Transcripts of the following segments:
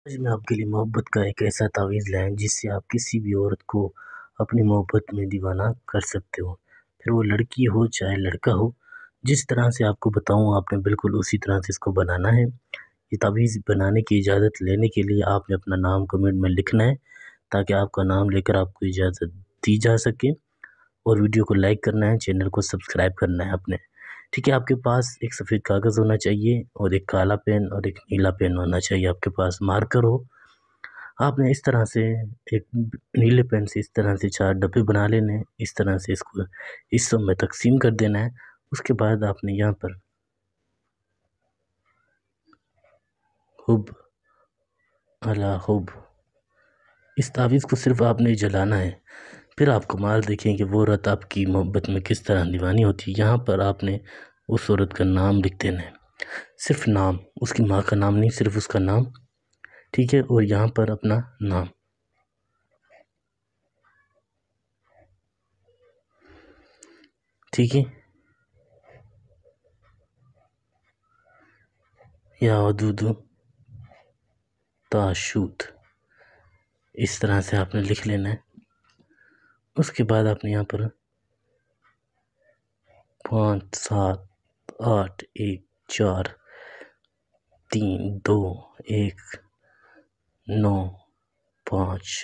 आज मैं आपके लिए मोहब्बत का एक ऐसा तावीज़ लाया हूँ जिससे आप किसी भी औरत को अपनी मोहब्बत में दीवाना कर सकते हो। फिर वो लड़की हो चाहे लड़का हो, जिस तरह से आपको बताऊँ आपने बिल्कुल उसी तरह से इसको बनाना है। ये तावीज़ बनाने की इजाज़त लेने के लिए आपने अपना नाम कमेंट में लिखना है, ताकि आपका नाम लेकर आपको इजाज़त दी जा सके। और वीडियो को लाइक करना है, चैनल को सब्सक्राइब करना है अपने। ठीक है, आपके पास एक सफ़ेद कागज़ होना चाहिए और एक काला पेन और एक नीला पेन होना चाहिए, आपके पास मार्कर हो। आपने इस तरह से एक नीले पेन से इस तरह से 4 डब्बे बना लेने हैं, इस तरह से इसको हिस्सों में तक़सीम कर देना है। उसके बाद आपने यहाँ पर हुब अला हुब इस तावीज़ को सिर्फ़ आपने जलाना है। फिर आप कमाल देखें कि वो औरत आपकी मोहब्बत में किस तरह दीवानी होती है। यहाँ पर आपने उस औरत का नाम लिख देना है, सिर्फ़ नाम, उसकी माँ का नाम नहीं, सिर्फ़ उसका नाम, ठीक है? और यहाँ पर अपना नाम, ठीक है? या वदूदु ताशूत, इस तरह से आपने लिख लेना है। उसके बाद आपने यहाँ पर 5 7 8 1 4 3 2 1 9 5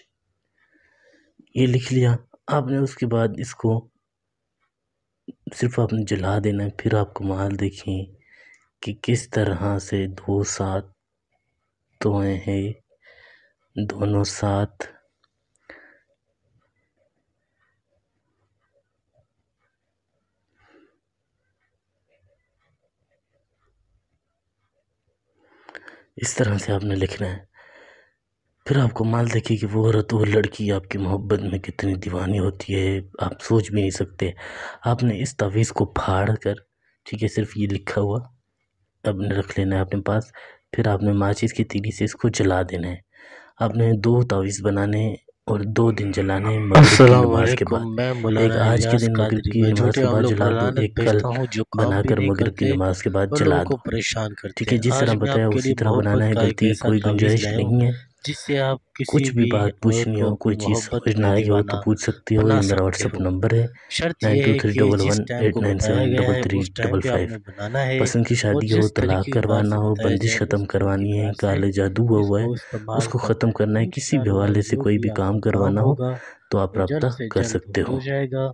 ये लिख लिया आपने। उसके बाद इसको सिर्फ़ आपने जला देना है। फिर आप कमाल देखें कि किस तरह से 2 साथ तोए हैं, दोनों साथ इस तरह से आपने लिखना है। फिर आप कमाल देखिए कि वो औरत, वो लड़की आपकी मोहब्बत में कितनी दीवानी होती है, आप सोच भी नहीं सकते। आपने इस तावीज़ को फाड़ कर, ठीक है, सिर्फ़ ये लिखा हुआ आपने रख लेना है अपने पास। फिर आपने माचिस की तीली से इसको जला देना है। आपने 2 तावीज़ बनाने हैं और 2 दिन जलाने हैं मगरिब की नमाज़ के अस्सलामुअलैकुम, बाद। मैं एक मौलाना आज के इलियास दिन मगरिब कादरी। की मैं नमाज़ झूठे के बाद हमलों पर जला दो, लानत एक कल भेजता हूँ जो काम भी बनाकर नहीं मगरिब की करते नमाज़ के बाद और जला लोगों को दो। परेशान ठीक करते है, हैं। जिस आज तरह मैं बताया आपके लिए उसी तरह बनाना मोहब्बत है, का एक गलती की ऐसा कोई तावीज़ गुंजाइश लाया हूँ नहीं है। जिससे आप किसी कुछ भी भी बात औरत पूछनी को हो, अपनी कोई चीज़ मोहब्बत समझ ना में आए हो तो दीवाना पूछ सकती हो। बना ये मेरा सकते व्हाट्सएप हो। नंबर है शर्त ये है कि जिस टाइम को बताया गया है उस टाइम पे 9238971895। आपने बनाना है पसंद की और शादी हो, जिस तलाक तरीक़ेकार करवाना से हो, बताया बंदिश जाए ख़त्म उस करवानी है, तरीक़ेकार से काले जादू हुआ हुआ है, इसको इस्तेमाल उसको ख़त्म करना। करना है, किसी भी इंशाअल्लाह हवाले से जो कोई भी भी आपका काम काम करवाना हो होगा तो आप वो जल्द राब्ता से कर जल्द सकते हो हो। जाएगा।